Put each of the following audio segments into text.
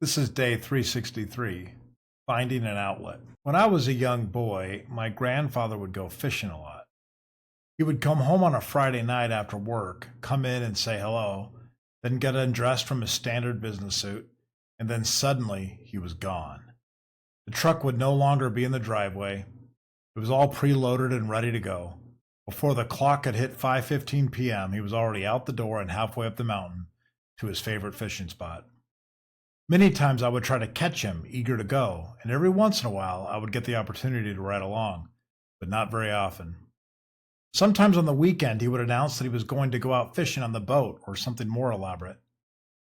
This is day 363, finding an outlet. When I was a young boy, my grandfather would go fishing a lot. He would come home on a Friday night after work, come in and say hello, then get undressed from his standard business suit, and then suddenly he was gone. The truck would no longer be in the driveway. It was all preloaded and ready to go. Before the clock had hit 5:15 p.m., he was already out the door and halfway up the mountain to his favorite fishing spot. Many times I would try to catch him, eager to go, and every once in a while I would get the opportunity to ride along, but not very often. Sometimes on the weekend he would announce that he was going to go out fishing on the boat or something more elaborate.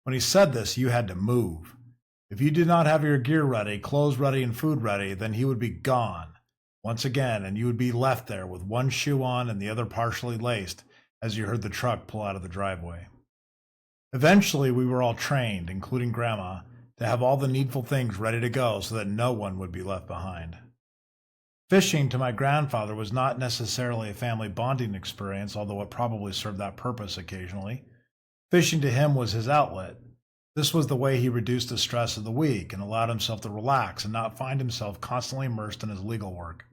When he said this, you had to move. If you did not have your gear ready, clothes ready, and food ready, then he would be gone once again, and you would be left there with one shoe on and the other partially laced as you heard the truck pull out of the driveway. Eventually, we were all trained, including Grandma, to have all the needful things ready to go so that no one would be left behind. Fishing to my grandfather was not necessarily a family bonding experience, although it probably served that purpose occasionally. Fishing to him was his outlet. This was the way he reduced the stress of the week and allowed himself to relax and not find himself constantly immersed in his legal work.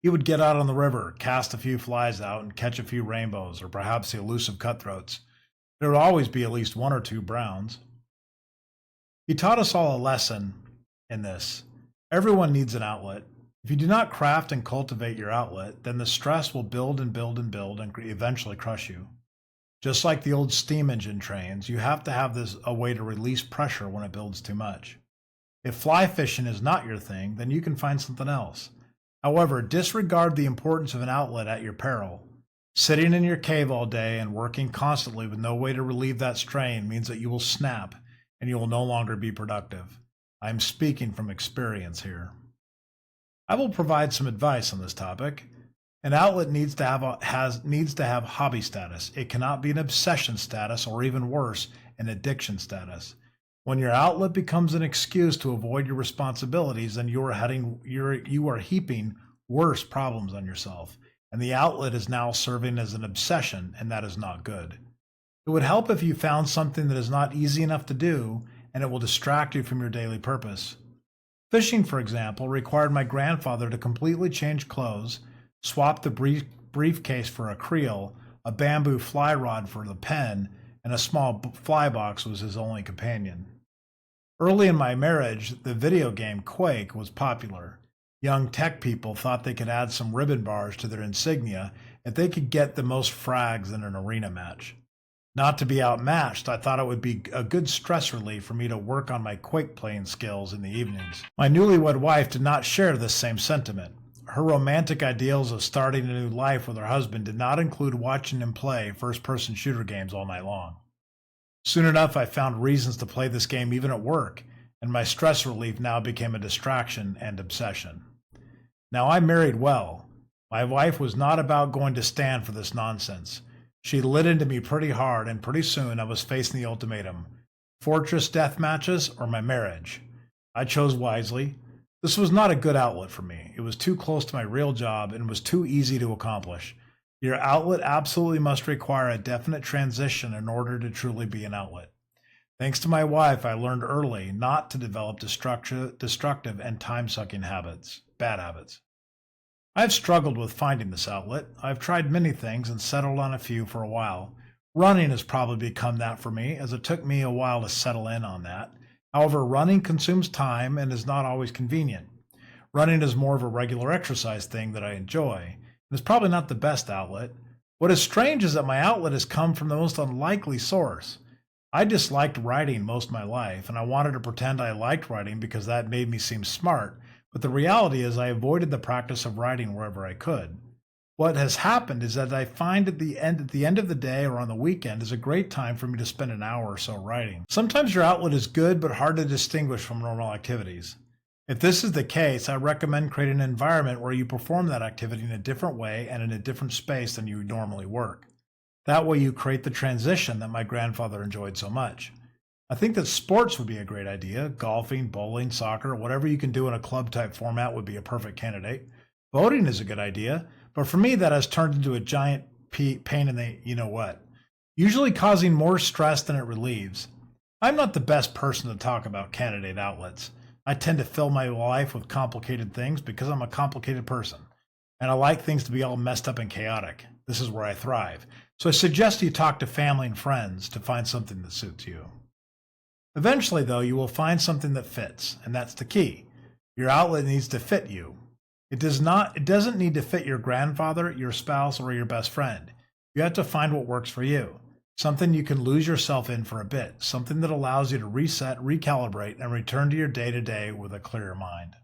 He would get out on the river, cast a few flies out, and catch a few rainbows, or perhaps the elusive cutthroats. There would always be at least one or two browns. He taught us all a lesson in this. Everyone needs an outlet. If you do not craft and cultivate your outlet, then the stress will build and build and build and eventually crush you. Just like the old steam engine trains, you have to have a way to release pressure when it builds too much. If fly fishing is not your thing, then you can find something else. However, disregard the importance of an outlet at your peril. Sitting in your cave all day and working constantly with no way to relieve that strain means that you will snap and you will no longer be productive. I am speaking from experience here. I will provide some advice on this topic. An outlet needs to have hobby status. It cannot be an obsession status or even worse, an addiction status. When your outlet becomes an excuse to avoid your responsibilities, then you are heaping worse problems on yourself. And the outlet is now serving as an obsession, and that is not good. It would help if you found something that is not easy enough to do, and it will distract you from your daily purpose. Fishing, for example, required my grandfather to completely change clothes, swap the briefcase for a creel, a bamboo fly rod for the pen, and a small fly box was his only companion. Early in my marriage, the video game Quake was popular. Young tech people thought they could add some ribbon bars to their insignia if they could get the most frags in an arena match. Not to be outmatched, I thought it would be a good stress relief for me to work on my Quake playing skills in the evenings. My newlywed wife did not share this same sentiment. Her romantic ideals of starting a new life with her husband did not include watching him play first-person shooter games all night long. Soon enough, I found reasons to play this game even at work, and my stress relief now became a distraction and obsession. Now, I married well. My wife was not about going to stand for this nonsense. She lit into me pretty hard, and pretty soon I was facing the ultimatum: fortress death matches or my marriage. I chose wisely. This was not a good outlet for me. It was too close to my real job and was too easy to accomplish. Your outlet absolutely must require a definite transition in order to truly be an outlet. Thanks to my wife, I learned early not to develop destructive and time-sucking bad habits. I've struggled with finding this outlet. I've tried many things and settled on a few for a while. Running has probably become that for me, as it took me a while to settle in on that. However, running consumes time and is not always convenient. Running is more of a regular exercise thing that I enjoy, and it's probably not the best outlet. What is strange is that my outlet has come from the most unlikely source. I disliked writing most of my life, and I wanted to pretend I liked writing because that made me seem smart, but the reality is I avoided the practice of writing wherever I could. What has happened is that I find at the end of the day or on the weekend is a great time for me to spend an hour or so writing. Sometimes your outlet is good but hard to distinguish from normal activities. If this is the case, I recommend creating an environment where you perform that activity in a different way and in a different space than you normally work. That way you create the transition that my grandfather enjoyed so much. I think that sports would be a great idea. Golfing, bowling, soccer, whatever you can do in a club-type format would be a perfect candidate. Boating is a good idea, but for me that has turned into a giant pain in the you-know-what, usually causing more stress than it relieves. I'm not the best person to talk about candidate outlets. I tend to fill my life with complicated things because I'm a complicated person, and I like things to be all messed up and chaotic. This is where I thrive. So I suggest you talk to family and friends to find something that suits you. Eventually, though, you will find something that fits, and that's the key. Your outlet needs to fit you. It doesn't need to fit your grandfather, your spouse, or your best friend. You have to find what works for you. Something you can lose yourself in for a bit, something that allows you to reset, recalibrate, and return to your day-to-day with a clearer mind.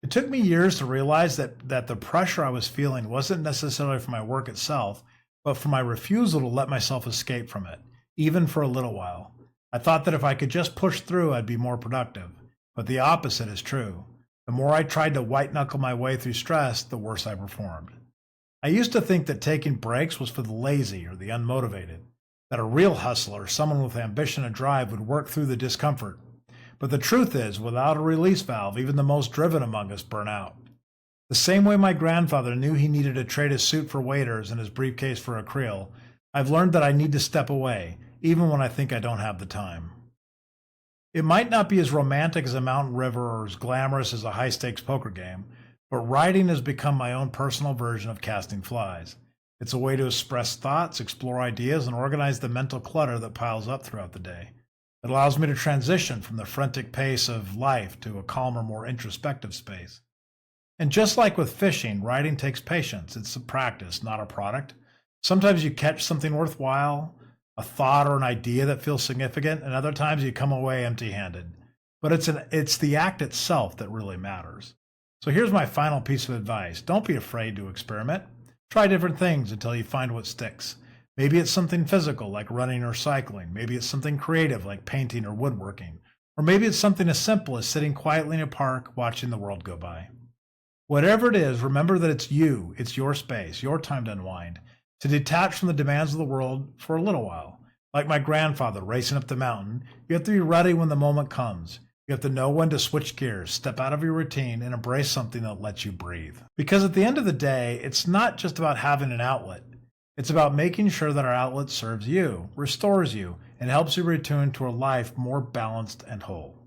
It took me years to realize that the pressure I was feeling wasn't necessarily for my work itself, but for my refusal to let myself escape from it, even for a little while. I thought that if I could just push through, I'd be more productive. But the opposite is true. The more I tried to white-knuckle my way through stress, the worse I performed. I used to think that taking breaks was for the lazy or the unmotivated, that a real hustler, someone with ambition and drive, would work through the discomfort. But the truth is, without a release valve, even the most driven among us burn out. The same way my grandfather knew he needed to trade his suit for waders and his briefcase for a creel, I've learned that I need to step away, even when I think I don't have the time. It might not be as romantic as a mountain river or as glamorous as a high-stakes poker game, but writing has become my own personal version of casting flies. It's a way to express thoughts, explore ideas, and organize the mental clutter that piles up throughout the day. It allows me to transition from the frantic pace of life to a calmer, more introspective space. And just like with fishing, writing takes patience. It's a practice, not a product. Sometimes you catch something worthwhile, a thought or an idea that feels significant, and other times you come away empty-handed. But it's the act itself that really matters. So here's my final piece of advice. Don't be afraid to experiment. Try different things until you find what sticks. Maybe it's something physical like running or cycling. Maybe it's something creative like painting or woodworking. Or maybe it's something as simple as sitting quietly in a park watching the world go by. Whatever it is, remember that it's you, it's your space, your time to unwind, to detach from the demands of the world for a little while. Like my grandfather racing up the mountain, you have to be ready when the moment comes. You have to know when to switch gears, step out of your routine, and embrace something that lets you breathe. Because at the end of the day, it's not just about having an outlet. It's about making sure that our outlet serves you, restores you, and helps you return to a life more balanced and whole.